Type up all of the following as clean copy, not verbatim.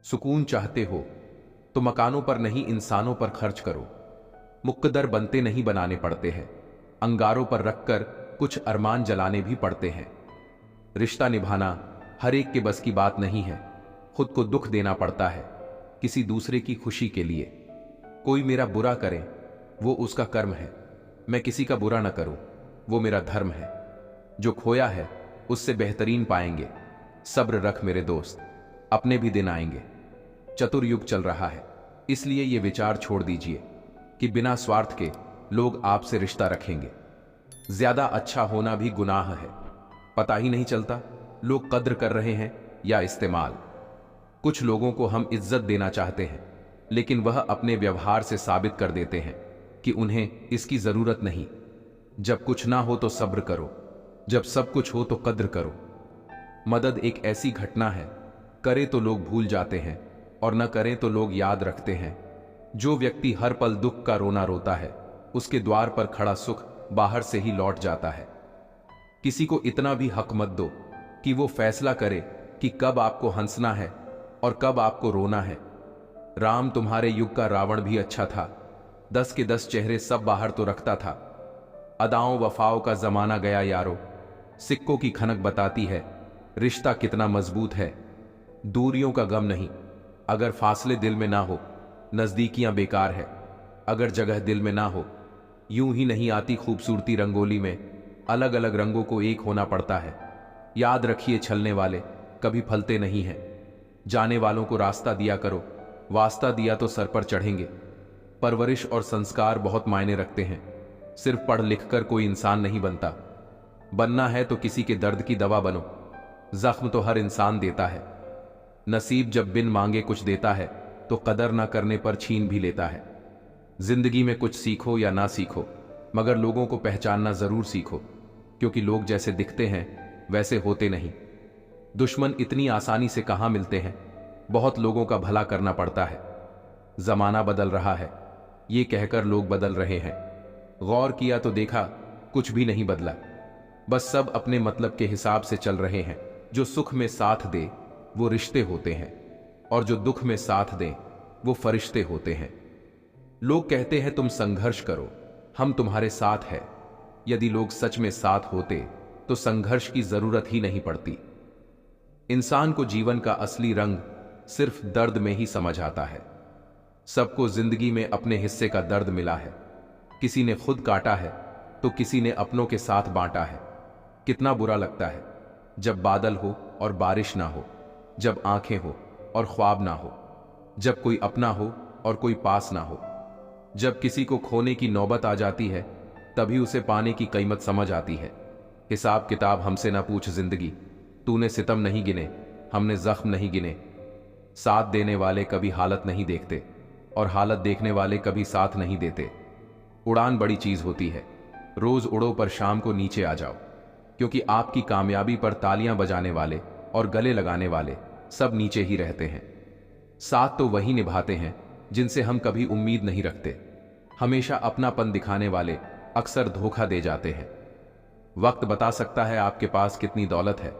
सुकून चाहते हो तो मकानों पर नहीं इंसानों पर खर्च करो। मुक्कदर बनते नहीं बनाने पड़ते हैं, अंगारों पर रखकर कुछ अरमान जलाने भी पड़ते हैं। रिश्ता निभाना हर एक के बस की बात नहीं है। खुद को दुख देना पड़ता है किसी दूसरे की खुशी के लिए। कोई मेरा बुरा करे वो उसका कर्म है, मैं किसी का बुरा न करूं वो मेरा धर्म है। जो खोया है उससे बेहतरीन पाएंगे। सब्र रख मेरे दोस्त, अपने भी दिन आएंगे। चतुर्युग चल रहा है, इसलिए ये विचार छोड़ दीजिए कि बिना स्वार्थ के लोग आपसे रिश्ता रखेंगे। ज्यादा अच्छा होना भी गुनाह है। पता ही नहीं चलता लोग कद्र कर रहे हैं या इस्तेमाल। कुछ लोगों को हम इज्जत देना चाहते हैं, लेकिन वह अपने व्यवहार से साबित कर देते हैं कि उन्हें इसकी जरूरत नहीं। जब कुछ ना हो तो सब्र करो, जब सब कुछ हो तो कद्र करो। मदद एक ऐसी घटना है, करे तो लोग भूल जाते हैं और न करें तो लोग याद रखते हैं। जो व्यक्ति हर पल दुख का रोना रोता है, उसके द्वार पर खड़ा सुख बाहर से ही लौट जाता है। किसी को इतना भी हक मत दो कि वो फैसला करे कि कब आपको हंसना है और कब आपको रोना है। राम तुम्हारे युग का रावण भी अच्छा था, 10 के 10 चेहरे सब बाहर तो रखता था। अदाओं वफाओं का जमाना गया यारो, सिक्कों की खनक बताती है रिश्ता कितना मजबूत है। दूरियों का गम नहीं, अगर फासले दिल में ना हो, नजदीकियां बेकार है। अगर जगह दिल में ना हो, यूं ही नहीं आती खूबसूरती रंगोली में। अलग अलग रंगों को एक होना पड़ता है। याद रखिए छलने वाले कभी फलते नहीं हैं। जाने वालों को रास्ता दिया करो, वास्ता दिया तो सर पर चढ़ेंगे। परवरिश और संस्कार बहुत मायने रखते हैं। सिर्फ पढ़ लिख कर कोई इंसान नहीं बनता। बनना है तो किसी के दर्द की दवा बनो। जख्म तो हर इंसान देता है। नसीब जब बिन मांगे कुछ देता है तो कदर ना करने पर छीन भी लेता है। जिंदगी में कुछ सीखो या ना सीखो, मगर लोगों को पहचानना जरूर सीखो, क्योंकि लोग जैसे दिखते हैं वैसे होते नहीं। दुश्मन इतनी आसानी से कहां मिलते हैं, बहुत लोगों का भला करना पड़ता है। जमाना बदल रहा है, ये कहकर लोग बदल रहे हैं। गौर किया तो देखा कुछ भी नहीं बदला, बस सब अपने मतलब के हिसाब से चल रहे हैं। जो सुख में साथ दे वो रिश्ते होते हैं, और जो दुख में साथ दें वो फरिश्ते होते हैं। लोग कहते हैं तुम संघर्ष करो, हम तुम्हारे साथ हैं। यदि लोग सच में साथ होते तो संघर्ष की जरूरत ही नहीं पड़ती। इंसान को जीवन का असली रंग सिर्फ दर्द में ही समझ आता है। सबको जिंदगी में अपने हिस्से का दर्द मिला है। किसी ने खुद काटा है तो किसी ने अपनों के साथ बांटा है। कितना बुरा लगता है जब बादल हो और बारिश ना हो, जब आंखें हो और ख्वाब ना हो, जब कोई अपना हो और कोई पास ना हो। जब किसी को खोने की नौबत आ जाती है तभी उसे पाने की कीमत समझ आती है। हिसाब किताब हमसे ना पूछ जिंदगी, तूने सितम नहीं गिने, हमने जख्म नहीं गिने। साथ देने वाले कभी हालत नहीं देखते और हालत देखने वाले कभी साथ नहीं देते। उड़ान बड़ी चीज होती है, रोज उड़ो पर शाम को नीचे आ जाओ, क्योंकि आपकी कामयाबी पर तालियां बजाने वाले और गले लगाने वाले सब नीचे ही रहते हैं। साथ तो वही निभाते हैं जिनसे हम कभी उम्मीद नहीं रखते। हमेशा अपनापन दिखाने वाले अक्सर धोखा दे जाते हैं। वक्त बता सकता है आपके पास कितनी दौलत है,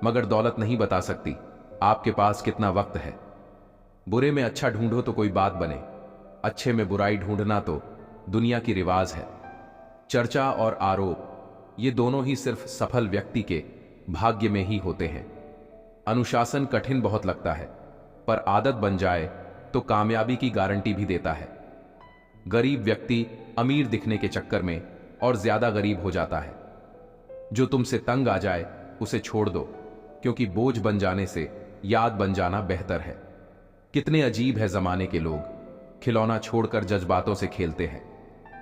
मगर दौलत नहीं बता सकती आपके पास कितना वक्त है। बुरे में अच्छा ढूंढो तो कोई बात बने, अच्छे में बुराई ढूंढना तो दुनिया की रिवाज है। चर्चा और आरोप ये दोनों ही सिर्फ सफल व्यक्ति के भाग्य में ही होते हैं। अनुशासन कठिन बहुत लगता है, पर आदत बन जाए तो कामयाबी की गारंटी भी देता है। गरीब व्यक्ति अमीर दिखने के चक्कर में और ज्यादा गरीब हो जाता है। जो तुमसे तंग आ जाए उसे छोड़ दो, क्योंकि बोझ बन जाने से याद बन जाना बेहतर है। कितने अजीब है जमाने के लोग, खिलौना छोड़कर जज्बातों से खेलते हैं।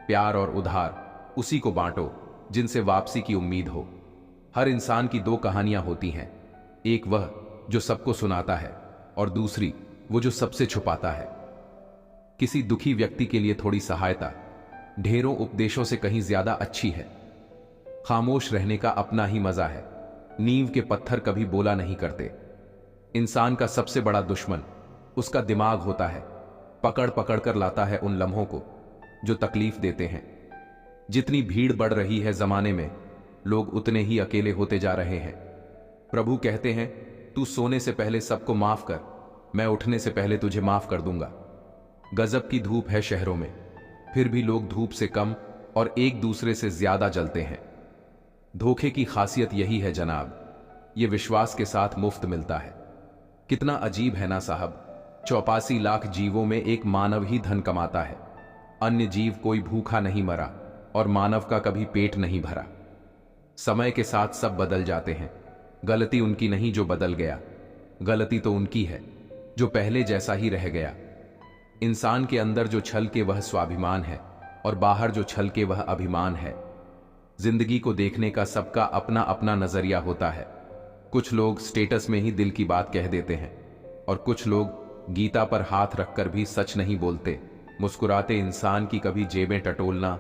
प्यार और उधार उसी को बांटो जिनसे वापसी की उम्मीद हो। हर इंसान की दो कहानियां होती हैं, एक वह जो सबको सुनाता है और दूसरी वो जो सबसे छुपाता है। किसी दुखी व्यक्ति के लिए थोड़ी सहायता ढेरों उपदेशों से कहीं ज्यादा अच्छी है। खामोश रहने का अपना ही मजा है। नींव के पत्थर कभी बोला नहीं करते। इंसान का सबसे बड़ा दुश्मन उसका दिमाग होता है। पकड़ पकड़ कर लाता है उन लम्हों को जो तकलीफ देते हैं। जितनी भीड़ बढ़ रही है जमाने में, लोग उतने ही अकेले होते जा रहे हैं। प्रभु कहते हैं, तू सोने से पहले सबको माफ कर, मैं उठने से पहले तुझे माफ कर दूंगा। गजब की धूप है शहरों में, फिर भी लोग धूप से कम और एक दूसरे से ज्यादा जलते हैं। धोखे की खासियत यही है जनाब, ये विश्वास के साथ मुफ्त मिलता है। कितना अजीब है ना साहब, 84 लाख जीवों में एक मानव ही धन कमाता है। अन्य जीव कोई भूखा नहीं मरा और मानव का कभी पेट नहीं भरा। समय के साथ सब बदल जाते हैं। गलती उनकी नहीं जो बदल गया, गलती तो उनकी है जो पहले जैसा ही रह गया। इंसान के अंदर जो छल के वह स्वाभिमान है और बाहर जो छल के वह अभिमान है। जिंदगी को देखने का सबका अपना अपना नजरिया होता है। कुछ लोग स्टेटस में ही दिल की बात कह देते हैं और कुछ लोग गीता पर हाथ रखकर भी सच नहीं बोलते। मुस्कुराते इंसान की कभी जेबें टटोलना,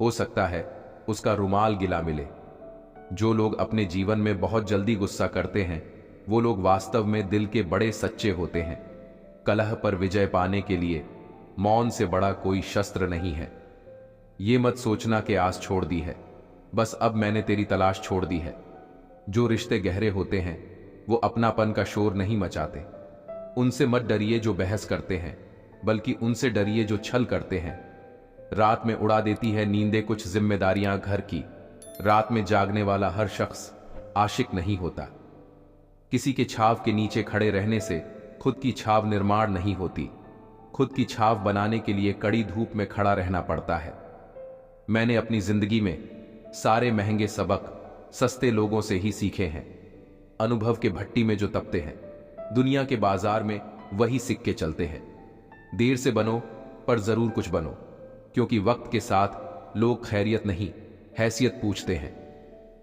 हो सकता है उसका रुमाल गिला मिले। जो लोग अपने जीवन में बहुत जल्दी गुस्सा करते हैं, वो लोग वास्तव में दिल के बड़े सच्चे होते हैं। कलह पर विजय पाने के लिए मौन से बड़ा कोई शस्त्र नहीं है। ये मत सोचना कि आस छोड़ दी है, बस अब मैंने तेरी तलाश छोड़ दी है। जो रिश्ते गहरे होते हैं वो अपनापन का शोर नहीं मचाते। उनसे मत डरिए जो बहस करते हैं, बल्कि उनसे डरिए जो छल करते हैं। रात में उड़ा देती है नींदें कुछ जिम्मेदारियां घर की। रात में जागने वाला हर शख्स आशिक नहीं होता। किसी के छाव के नीचे खड़े रहने से खुद की छाव निर्माण नहीं होती। खुद की छाव बनाने के लिए कड़ी धूप में खड़ा रहना पड़ता है। मैंने अपनी जिंदगी में सारे महंगे सबक सस्ते लोगों से ही सीखे हैं। अनुभव के भट्टी में जो तपते हैं, दुनिया के बाजार में वही सिक्के चलते हैं। देर से बनो पर जरूर कुछ बनो, क्योंकि वक्त के साथ लोग खैरियत नहीं हैसियत पूछते हैं।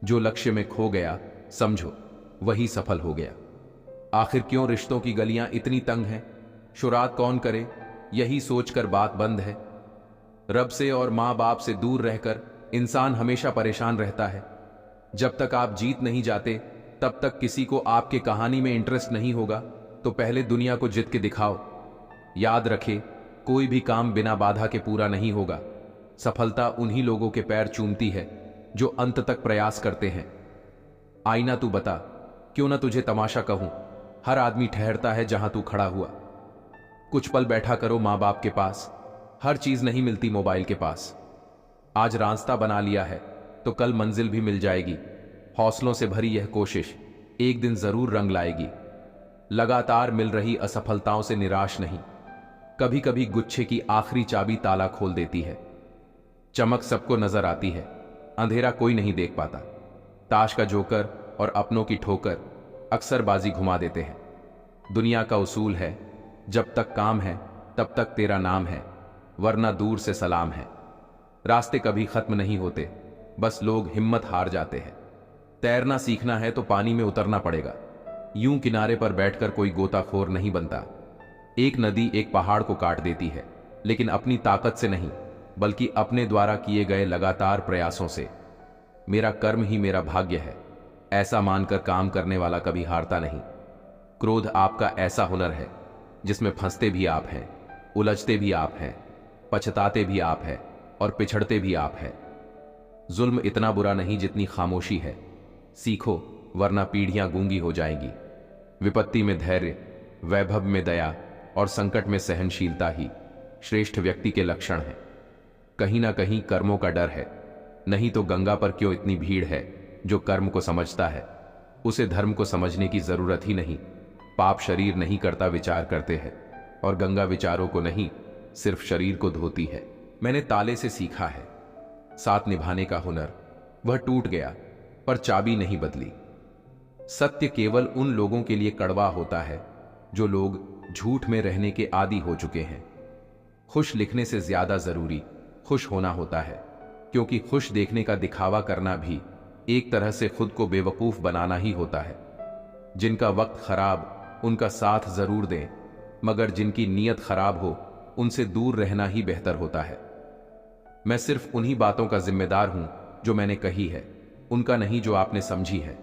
जो लक्ष्य में खो गया समझो वही सफल हो गया। आखिर क्यों रिश्तों की गलियां इतनी तंग हैं? शुरात कौन करे यही सोचकर बात बंद है। रब से और मां बाप से दूर रहकर इंसान हमेशा परेशान रहता है। जब तक आप जीत नहीं जाते तब तक किसी को आपके कहानी में इंटरेस्ट नहीं होगा। तो पहले दुनिया को जीत के दिखाओ। याद रखे, कोई भी काम बिना बाधा के पूरा नहीं होगा। सफलता उन्हीं लोगों के पैर चूमती है जो अंत तक प्रयास करते हैं। आईना तू बता, क्यों ना तुझे तमाशा कहूं। हर आदमी ठहरता है जहां तू खड़ा हुआ। कुछ पल बैठा करो मां बाप के पास। हर चीज नहीं मिलती मोबाइल के पास। आज रास्ता बना लिया है तो कल मंजिल भी मिल जाएगी। हौसलों से भरी यह कोशिश एक दिन जरूर रंग लाएगी। लगातार मिल रही असफलताओं से निराश नहीं। कभी कभी गुच्छे की आखिरी चाबी ताला खोल देती है। चमक सबको नजर आती है, अंधेरा कोई नहीं देख पाता। ताश का जोकर और अपनों की ठोकर अक्सर बाजी घुमा देते हैं। दुनिया का उसूल है, जब तक काम है तब तक तेरा नाम है, वरना दूर से सलाम है। रास्ते कभी खत्म नहीं होते, बस लोग हिम्मत हार जाते हैं। तैरना सीखना है तो पानी में उतरना पड़ेगा। यूं किनारे पर बैठकर कोई गोताखोर नहीं बनता। एक नदी एक पहाड़ को काट देती है, लेकिन अपनी ताकत से नहीं, बल्कि अपने द्वारा किए गए लगातार प्रयासों से। मेरा कर्म ही मेरा भाग्य है, ऐसा मानकर काम करने वाला कभी हारता नहीं। क्रोध आपका ऐसा हुनर है जिसमें फंसते भी आप हैं, उलझते भी आप हैं, पछताते भी आप हैं और पिछड़ते भी आप हैं। जुल्म इतना बुरा नहीं जितनी खामोशी है। सीखो, वरना पीढ़ियां गूंगी हो जाएंगी। विपत्ति में धैर्य, वैभव में दया और संकट में सहनशीलता ही श्रेष्ठ व्यक्ति के लक्षण हैं। कहीं ना कहीं कर्मों का डर है, नहीं तो गंगा पर क्यों इतनी भीड़ है। जो कर्म को समझता है उसे धर्म को समझने की जरूरत ही नहीं। पाप शरीर नहीं करता, विचार करते हैं, और गंगा विचारों को नहीं सिर्फ शरीर को धोती है। मैंने ताले से सीखा है साथ निभाने का हुनर। वह टूट गया पर चाबी नहीं बदली। सत्य केवल उन लोगों के लिए कड़वा होता है जो लोग झूठ में रहने के आदी हो चुके हैं। खुश लिखने से ज्यादा जरूरी खुश होना होता है, क्योंकि खुश देखने का दिखावा करना भी एक तरह से खुद को बेवकूफ बनाना ही होता है। जिनका वक्त खराब उनका साथ जरूर दें, मगर जिनकी नीयत खराब हो उनसे दूर रहना ही बेहतर होता है। मैं सिर्फ उन्हीं बातों का जिम्मेदार हूं जो मैंने कही है, उनका नहीं जो आपने समझी है।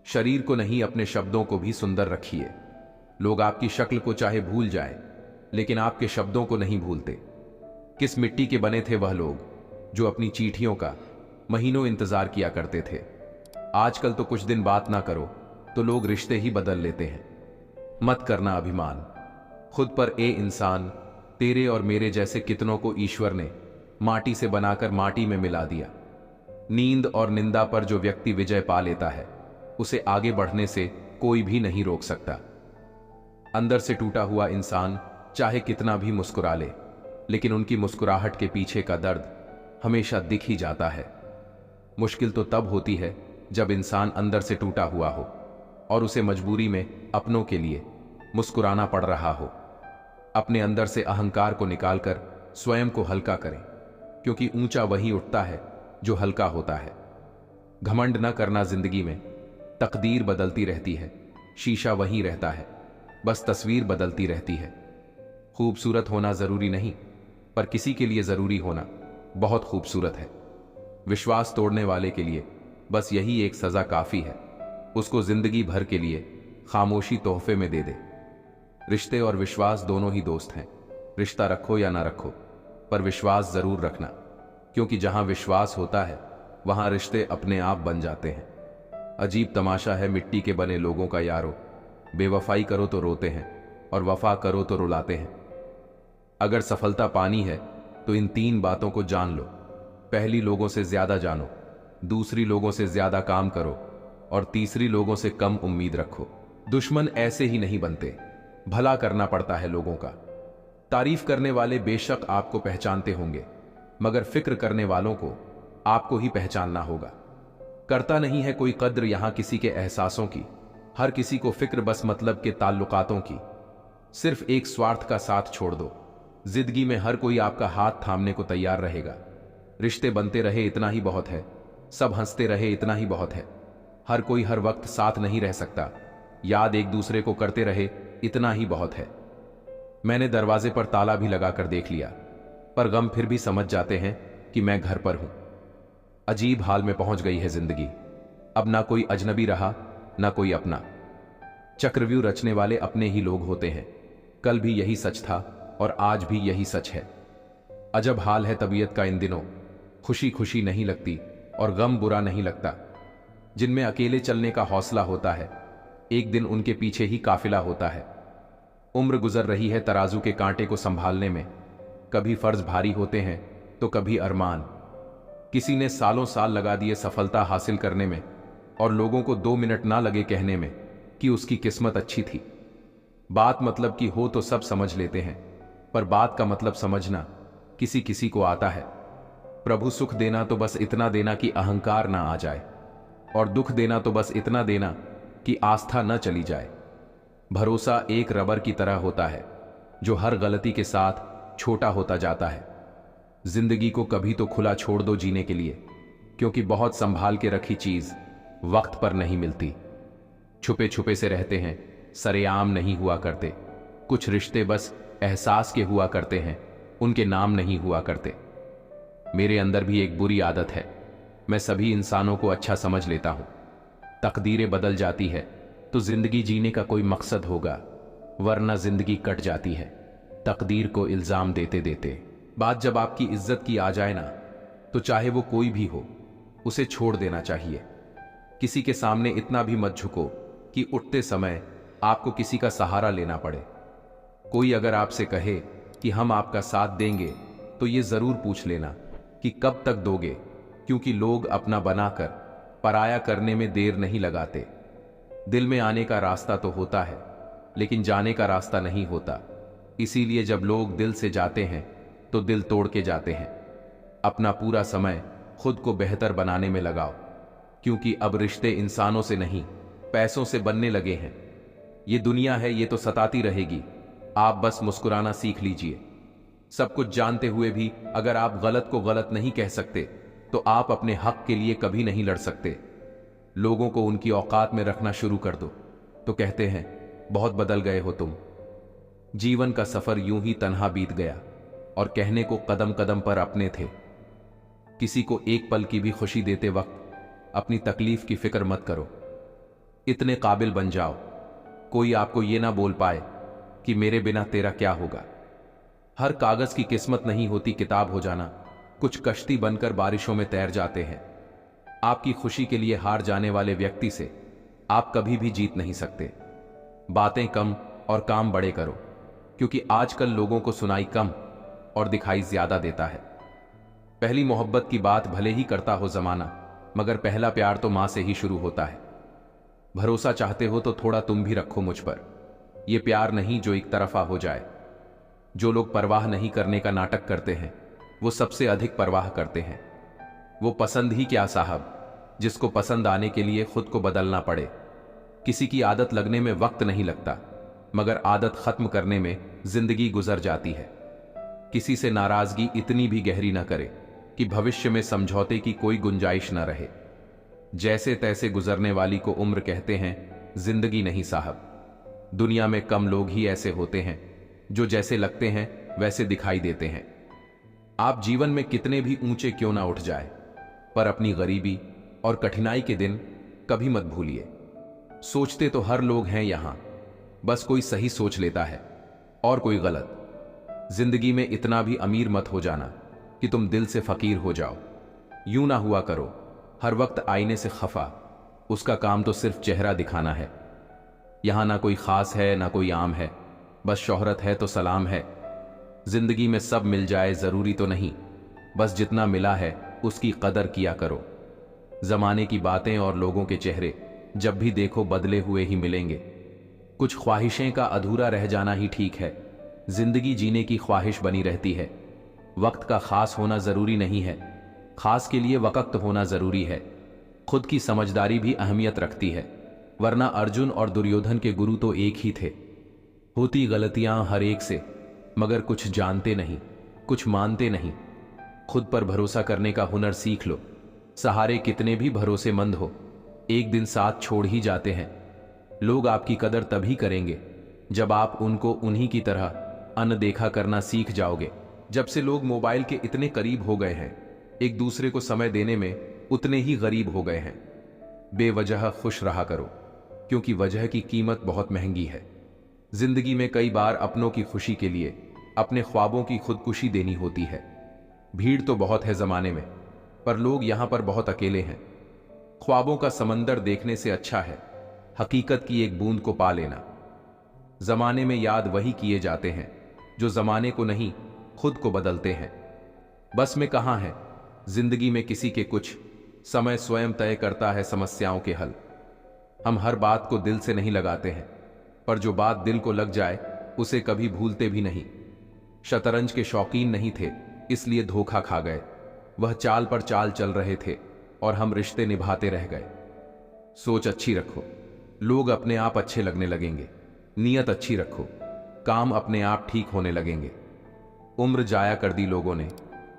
शरीर को नहीं, अपने शब्दों को भी सुंदर रखिए। लोग आपकी शक्ल को चाहे भूल जाएं, लेकिन आपके शब्दों को नहीं भूलते। किस मिट्टी के बने थे वह लोग जो अपनी चीठियों का महीनों इंतजार किया करते थे। आजकल तो कुछ दिन बात ना करो तो लोग रिश्ते ही बदल लेते हैं। मत करना अभिमान खुद पर ए इंसान। तेरे और मेरे जैसे कितनों को ईश्वर ने माटी से बनाकर माटी में मिला दिया। नींद और निंदा पर जो व्यक्ति विजय पा लेता है उसे आगे बढ़ने से कोई भी नहीं रोक सकता। अंदर से टूटा हुआ इंसान चाहे कितना भी मुस्कुरा ले, लेकिन उनकी मुस्कुराहट के पीछे का दर्द हमेशा दिख ही जाता है। मुश्किल तो तब होती है जब इंसान अंदर से टूटा हुआ हो और उसे मजबूरी में अपनों के लिए मुस्कुराना पड़ रहा हो। अपने अंदर से अहंकार को निकालकर स्वयं को हल्का करें, क्योंकि ऊंचा वही उठता है जो हल्का होता है। घमंड न करना जिंदगी में, तकदीर बदलती रहती है, शीशा वही रहता है, बस तस्वीर बदलती रहती है। खूबसूरत होना जरूरी नहीं, पर किसी के लिए जरूरी होना बहुत खूबसूरत है। विश्वास तोड़ने वाले के लिए बस यही एक सजा काफी है, उसको जिंदगी भर के लिए खामोशी तोहफे में दे दे। रिश्ते और विश्वास दोनों ही दोस्त हैं। रिश्ता रखो या ना रखो, पर विश्वास जरूर रखना, क्योंकि जहां विश्वास होता है वहां रिश्ते अपने आप बन जाते हैं। अजीब तमाशा है मिट्टी के बने लोगों का यारो, बेवफाई करो तो रोते हैं और वफा करो तो रुलाते हैं। अगर सफलता पानी है तो इन 3 बातों को जान लो। पहली, लोगों से ज्यादा जानो। दूसरी, लोगों से ज्यादा काम करो। और तीसरी, लोगों से कम उम्मीद रखो। दुश्मन ऐसे ही नहीं बनते, भला करना पड़ता है लोगों का। तारीफ करने वाले बेशक आपको पहचानते होंगे, मगर फिक्र करने वालों को आपको ही पहचानना होगा। करता नहीं है कोई कद्र यहां किसी के एहसासों की। हर किसी को फिक्र बस मतलब के ताल्लुकातों की। सिर्फ एक स्वार्थ का साथ छोड़ दो। जिंदगी में हर कोई आपका हाथ थामने को तैयार रहेगा। रिश्ते बनते रहे इतना ही बहुत है, सब हंसते रहे इतना ही बहुत है। हर कोई हर वक्त साथ नहीं रह सकता, याद एक दूसरे को करते रहे इतना ही बहुत है। मैंने दरवाजे पर ताला भी लगाकर देख लिया, पर गम फिर भी समझ जाते हैं कि मैं घर पर हूं। अजीब हाल में पहुंच गई है जिंदगी। अब ना कोई अजनबी रहा, ना कोई अपना। चक्रव्यूह रचने वाले अपने ही लोग होते हैं। कल भी यही सच था और आज भी यही सच है। अजब हाल है तबीयत का इन दिनों। खुशी खुशी नहीं लगती और गम बुरा नहीं लगता। जिनमें अकेले चलने का हौसला होता है, एक दिन उनके पीछे ही काफिला होता है। उम्र गुजर रही है तराजू के कांटे को संभालने में। कभी फर्ज भारी होते हैं तो कभी अरमान। किसी ने सालों साल लगा दिए सफलता हासिल करने में, और लोगों को 2 मिनट ना लगे कहने में कि उसकी किस्मत अच्छी थी। बात मतलब की हो तो सब समझ लेते हैं, पर बात का मतलब समझना किसी किसी को आता है। प्रभु सुख देना तो बस इतना देना कि अहंकार ना आ जाए, और दुख देना तो बस इतना देना कि आस्था न चली जाए। भरोसा एक रबर की तरह होता है जो हर गलती के साथ छोटा होता जाता है। जिंदगी को कभी तो खुला छोड़ दो जीने के लिए, क्योंकि बहुत संभाल के रखी चीज वक्त पर नहीं मिलती। छुपे छुपे से रहते हैं, सरेआम नहीं हुआ करते। कुछ रिश्ते बस एहसास के हुआ करते हैं, उनके नाम नहीं हुआ करते। मेरे अंदर भी एक बुरी आदत है, मैं सभी इंसानों को अच्छा समझ लेता हूं। तकदीरें बदल जाती है तो जिंदगी जीने का कोई मकसद होगा, वरना जिंदगी कट जाती है तकदीर को इल्जाम देते देते। बात जब आपकी इज्जत की आ जाए ना, तो चाहे वो कोई भी हो, उसे छोड़ देना चाहिए। किसी के सामने इतना भी मत झुको कि उठते समय आपको किसी का सहारा लेना पड़े। कोई अगर आपसे कहे कि हम आपका साथ देंगे, तो ये जरूर पूछ लेना कि कब तक दोगे, क्योंकि लोग अपना बनाकर पराया करने में देर नहीं लगाते। दिल में आने का रास्ता तो होता है, लेकिन जाने का रास्ता नहीं होता। इसीलिए जब लोग दिल से जाते हैं तो दिल तोड़ के जाते हैं। अपना पूरा समय खुद को बेहतर बनाने में लगाओ, क्योंकि अब रिश्ते इंसानों से नहीं, पैसों से बनने लगे हैं। ये दुनिया है, ये तो सताती रहेगी, आप बस मुस्कुराना सीख लीजिए। सब कुछ जानते हुए भी अगर आप गलत को गलत नहीं कह सकते, तो आप अपने हक के लिए कभी नहीं लड़ सकते। लोगों को उनकी औकात में रखना शुरू कर दो, तो कहते हैं बहुत बदल गए हो तुम। जीवन का सफर यूं ही तन्हा बीत गया, और कहने को कदम कदम पर अपने थे। किसी को एक पल की भी खुशी देते वक्त अपनी तकलीफ की फिक्र मत करो। इतने काबिल बन जाओ कोई आपको ये ना बोल पाए कि मेरे बिना तेरा क्या होगा। हर कागज की किस्मत नहीं होती किताब हो जाना। कुछ कश्ती बनकर बारिशों में तैर जाते हैं। आपकी खुशी के लिए हार जाने वाले व्यक्ति से आप कभी भी जीत नहीं सकते। बातें कम और काम बड़े करो, क्योंकि आजकल लोगों को सुनाई कम और दिखाई ज्यादा देता है। पहली मोहब्बत की बात भले ही करता हो जमाना, मगर पहला प्यार तो मां से ही शुरू होता है। भरोसा चाहते हो तो थोड़ा तुम भी रखो मुझ पर। यह प्यार नहीं जो एक तरफा हो जाए। जो लोग परवाह नहीं करने का नाटक करते हैं, वो सबसे अधिक परवाह करते हैं। वो पसंद ही क्या साहब, जिसको पसंद आने के लिए खुद को बदलना पड़े। किसी की आदत लगने में वक्त नहीं लगता, मगर आदत खत्म करने में जिंदगी गुजर जाती है। किसी से नाराजगी इतनी भी गहरी न करे कि भविष्य में समझौते की कोई गुंजाइश न रहे। जैसे तैसे गुजरने वाली को उम्र कहते हैं, जिंदगी नहीं साहब। दुनिया में कम लोग ही ऐसे होते हैं जो जैसे लगते हैं वैसे दिखाई देते हैं। आप जीवन में कितने भी ऊंचे क्यों ना उठ जाए, पर अपनी गरीबी और कठिनाई के दिन कभी मत भूलिए। सोचते तो हर लोग हैं यहां, बस कोई सही सोच लेता है और कोई गलत। जिंदगी में इतना भी अमीर मत हो जाना कि तुम दिल से फकीर हो जाओ। यूं ना हुआ करो हर वक्त आईने से खफा, उसका काम तो सिर्फ चेहरा दिखाना है। यहां ना कोई खास है ना कोई आम है, बस शोहरत है तो सलाम है। जिंदगी में सब मिल जाए जरूरी तो नहीं, बस जितना मिला है उसकी कदर किया करो। जमाने की बातें और लोगों के चेहरे जब भी देखो बदले हुए ही मिलेंगे। कुछ ख्वाहिशें का अधूरा रह जाना ही ठीक है। जिंदगी जीने की ख्वाहिश बनी रहती है। वक्त का खास होना जरूरी नहीं है, खास के लिए वक्त होना जरूरी है। खुद की समझदारी भी अहमियत रखती है, वरना अर्जुन और दुर्योधन के गुरु तो एक ही थे। होती गलतियां हर एक से, मगर कुछ जानते नहीं, कुछ मानते नहीं। खुद पर भरोसा करने का हुनर सीख लो। सहारे कितने भी भरोसेमंद हो, एक दिन साथ छोड़ ही जाते हैं। लोग आपकी कदर तभी करेंगे जब आप उनको उन्हीं की तरह अनदेखा करना सीख जाओगे। जब से लोग मोबाइल के इतने करीब हो गए हैं, एक दूसरे को समय देने में उतने ही गरीब हो गए हैं। बेवजह खुश रहा करो, क्योंकि वजह की कीमत बहुत महंगी है। जिंदगी में कई बार अपनों की खुशी के लिए अपने ख्वाबों की खुदकुशी देनी होती है। भीड़ तो बहुत है जमाने में, पर लोग यहां पर बहुत अकेले हैं। ख्वाबों का समंदर देखने से अच्छा है हकीकत की एक बूंद को पा लेना। जमाने में याद वही किए जाते हैं जो जमाने को नहीं, खुद को बदलते हैं। बस में कहां है जिंदगी में किसी के कुछ, समय स्वयं तय करता है समस्याओं के हल। हम हर बात को दिल से नहीं लगाते हैं, पर जो बात दिल को लग जाए उसे कभी भूलते भी नहीं। शतरंज के शौकीन नहीं थे, इसलिए धोखा खा गए। वह चाल पर चाल चल रहे थे और हम रिश्ते निभाते रह गए। सोच अच्छी रखो, लोग अपने आप अच्छे लगने लगेंगे। नीयत अच्छी रखो, काम अपने आप ठीक होने लगेंगे। उम्र जाया कर दी लोगों ने,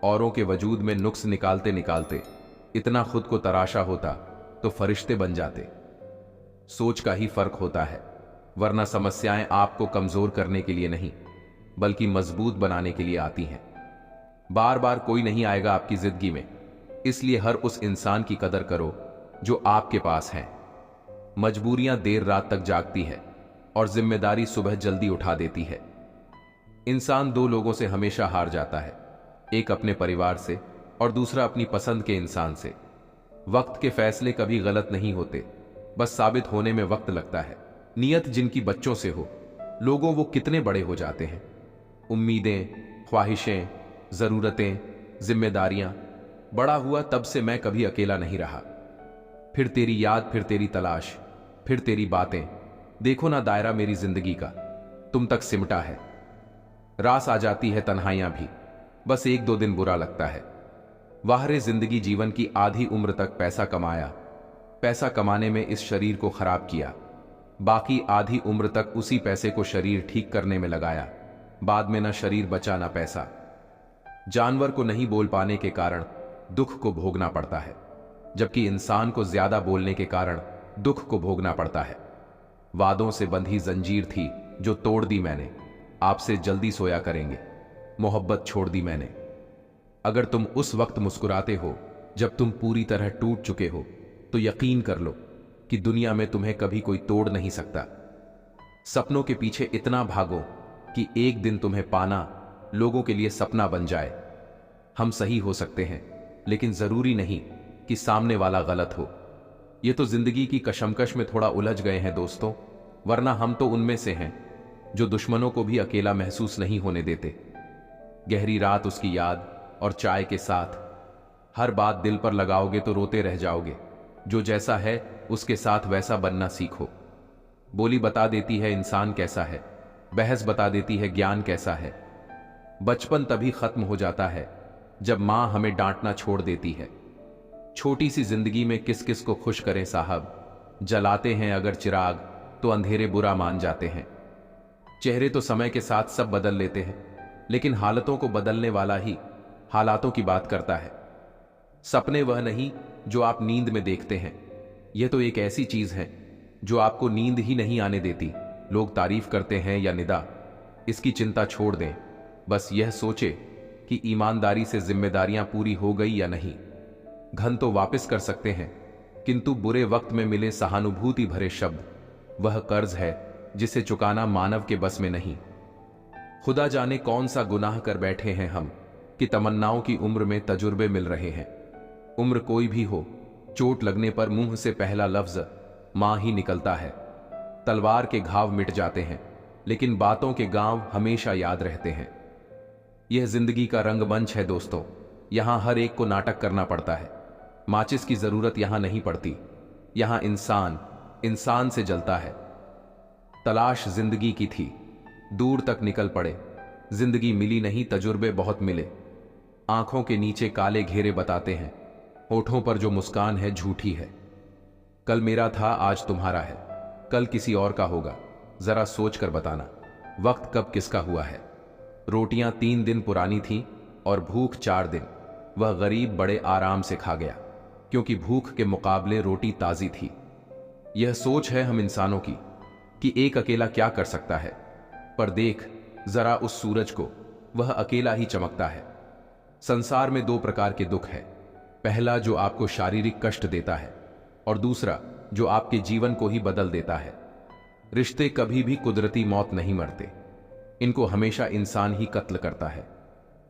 औरों के वजूद में नुक्स निकालते निकालते। इतना खुद को तराशा होता तो फरिश्ते बन जाते। सोच का ही फर्क होता है, वरना समस्याएं आपको कमजोर करने के लिए नहीं, बल्कि मजबूत बनाने के लिए आती हैं। बार बार कोई नहीं आएगा आपकी जिंदगी में, इसलिए हर उस इंसान की कदर करो जो आपके पास है। मजबूरियां देर रात तक जागती है और जिम्मेदारी सुबह जल्दी उठा देती है। इंसान दो लोगों से हमेशा हार जाता है, एक अपने परिवार से और दूसरा अपनी पसंद के इंसान से। वक्त के फैसले कभी गलत नहीं होते, बस साबित होने में वक्त लगता है। नियत जिनकी बच्चों से हो, लोगों वो कितने बड़े हो जाते हैं। उम्मीदें, ख्वाहिशें, जरूरतें, जिम्मेदारियां। बड़ा हुआ तब से मैं कभी अकेला नहीं रहा। फिर तेरी याद, फिर तेरी तलाश, फिर तेरी बातें। देखो ना दायरा मेरी जिंदगी का तुम तक सिमटा है। रास आ जाती है तन्हाइयां भी, बस एक दो दिन बुरा लगता है। वाहरे जिंदगी जीवन की आधी उम्र तक पैसा कमाया, पैसा कमाने में इस शरीर को खराब किया। बाकी आधी उम्र तक उसी पैसे को शरीर ठीक करने में लगाया। बाद में ना शरीर बचा ना पैसा। जानवर को नहीं बोल पाने के कारण दुख को भोगना पड़ता है, जबकि इंसान को ज्यादा बोलने के कारण दुख को भोगना पड़ता है। वादों से बंधी जंजीर थी जो तोड़ दी मैंने, आपसे जल्दी सोया करेंगे, मोहब्बत छोड़ दी मैंने। अगर तुम उस वक्त मुस्कुराते हो जब तुम पूरी तरह टूट चुके हो, तो यकीन कर लो कि दुनिया में तुम्हें कभी कोई तोड़ नहीं सकता। सपनों के पीछे इतना भागो कि एक दिन तुम्हें पाना लोगों के लिए सपना बन जाए। हम सही हो सकते हैं, लेकिन जरूरी नहीं कि सामने वाला गलत हो। ये तो जिंदगी की कशमकश में थोड़ा उलझ गए हैं दोस्तों। वरना हम तो उनमें से हैं जो दुश्मनों को भी अकेला महसूस नहीं होने देते। गहरी रात, उसकी याद और चाय के साथ हर बात दिल पर लगाओगे तो रोते रह जाओगे। जो जैसा है उसके साथ वैसा बनना सीखो। बोली बता देती है इंसान कैसा है, बहस बता देती है ज्ञान कैसा है। बचपन तभी खत्म हो जाता है जब मां हमें डांटना छोड़ देती है। छोटी सी जिंदगी में किस किस को खुश करें साहब, जलाते हैं अगर चिराग तो अंधेरे बुरा मान जाते हैं। चेहरे तो समय के साथ सब बदल लेते हैं, लेकिन हालतों को बदलने वाला ही हालातों की बात करता है। सपने वह नहीं जो आप नींद में देखते हैं, यह तो एक ऐसी चीज है जो आपको नींद ही नहीं आने देती। लोग तारीफ करते हैं या निदा, इसकी चिंता छोड़ दें। बस यह सोचे कि ईमानदारी से जिम्मेदारियां पूरी हो गई या नहीं। घन तो वापस कर सकते हैं, किंतु बुरे वक्त में मिले सहानुभूति भरे शब्द वह कर्ज है जिसे चुकाना मानव के बस में नहीं। खुदा जाने कौन सा गुनाह कर बैठे हैं हम कि तमन्नाओं की उम्र में तजुर्बे मिल रहे हैं। उम्र कोई भी हो, चोट लगने पर मुंह से पहला लफ्ज मां ही निकलता है। तलवार के घाव मिट जाते हैं, लेकिन बातों के गांव हमेशा याद रहते हैं। यह जिंदगी का रंगमंच है दोस्तों, यहां हर एक को नाटक करना पड़ता है। माचिस की जरूरत यहां नहीं पड़ती, यहां इंसान इंसान से जलता है। तलाश जिंदगी की थी, दूर तक निकल पड़े। जिंदगी मिली नहीं, तजुर्बे बहुत मिले। आंखों के नीचे काले घेरे बताते हैं, होठों पर जो मुस्कान है झूठी है। कल मेरा था, आज तुम्हारा है, कल किसी और का होगा। जरा सोच कर बताना, वक्त कब किसका हुआ है। रोटियां 3 दिन पुरानी थीं और भूख 4 दिन। वह गरीब बड़े आराम से खा गया, क्योंकि भूख के मुकाबले रोटी ताजी थी। यह सोच है हम इंसानों की कि एक अकेला क्या कर सकता है, पर देख जरा उस सूरज को, वह अकेला ही चमकता है। संसार में 2 प्रकार के दुख है, पहला जो आपको शारीरिक कष्ट देता है और दूसरा जो आपके जीवन को ही बदल देता है। रिश्ते कभी भी कुदरती मौत नहीं मरते, इनको हमेशा इंसान ही कत्ल करता है।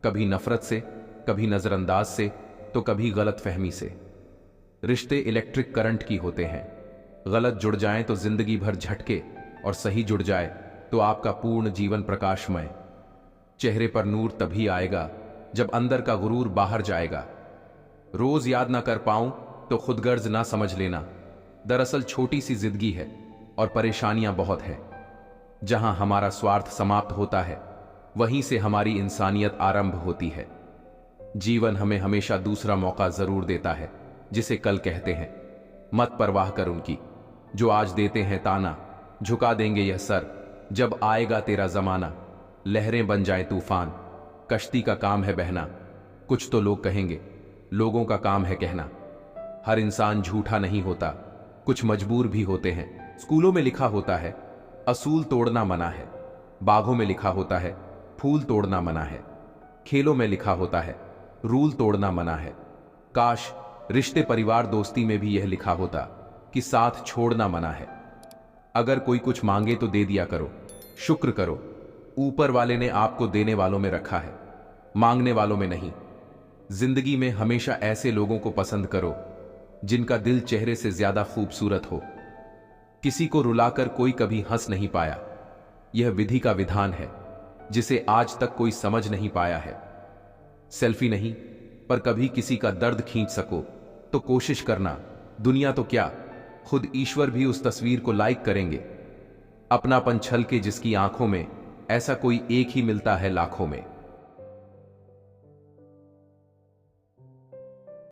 कभी नफरत से, कभी नजरअंदाज से, तो कभी गलत फहमी से। रिश्ते इलेक्ट्रिक करंट की होते हैं, गलत जुड़ जाएं तो जिंदगी भर झटके, और सही जुड़ जाए तो आपका पूर्ण जीवन प्रकाशमय। चेहरे पर नूर तभी आएगा जब अंदर का गुरूर बाहर जाएगा। रोज याद ना कर पाऊं तो खुदगर्ज ना समझ लेना, दरअसल छोटी सी जिंदगी है और परेशानियां बहुत है। जहां हमारा स्वार्थ समाप्त होता है, वहीं से हमारी इंसानियत आरंभ होती है। जीवन हमें हमेशा दूसरा मौका जरूर देता है, जिसे कल कहते हैं। मत परवाह कर उनकी जो आज देते हैं ताना, झुका देंगे यह सर जब आएगा तेरा जमाना। लहरें बन जाए तूफान, कश्ती का काम है बहना। कुछ तो लोग कहेंगे, लोगों का काम है कहना। हर इंसान झूठा नहीं होता, कुछ मजबूर भी होते हैं। स्कूलों में लिखा होता है असूल तोड़ना मना है, बागों में लिखा होता है फूल तोड़ना मना है, खेलों में लिखा होता है रूल तोड़ना मना है। काश रिश्ते परिवार दोस्ती में भी यह लिखा होता कि साथ छोड़ना मना है। अगर कोई कुछ मांगे तो दे दिया करो, शुक्र करो, ऊपर वाले ने आपको देने वालों में रखा है, मांगने वालों में नहीं। जिंदगी में हमेशा ऐसे लोगों को पसंद करो जिनका दिल चेहरे से ज्यादा खूबसूरत हो। किसी को रुलाकर कोई कभी हंस नहीं पाया, यह विधि का विधान है जिसे आज तक कोई समझ नहीं पाया है। सेल्फी नहीं, पर कभी किसी का दर्द खींच सको तो कोशिश करना। दुनिया तो क्या, खुद ईश्वर भी उस तस्वीर को लाइक करेंगे। अपनापन छलके जिसकी आंखों में, ऐसा कोई एक ही मिलता है लाखों में।